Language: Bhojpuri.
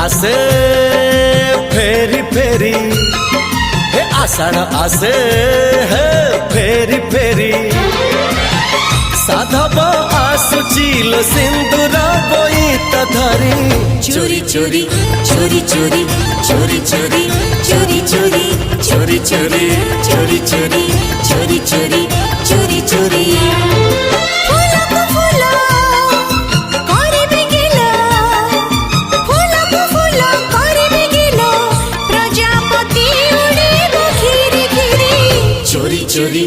आसे फेरी फेरी हे आषाढ़ आसे हे फेरी फेरी साधब आसुचिल सिंदूर बोईत धरी चोरी चोरी चोरी चोरी चोरी चोरी चोरी चोरी चोरी चोरी चोरी चोरी चोरी चोरी चोरी चोरी चोरी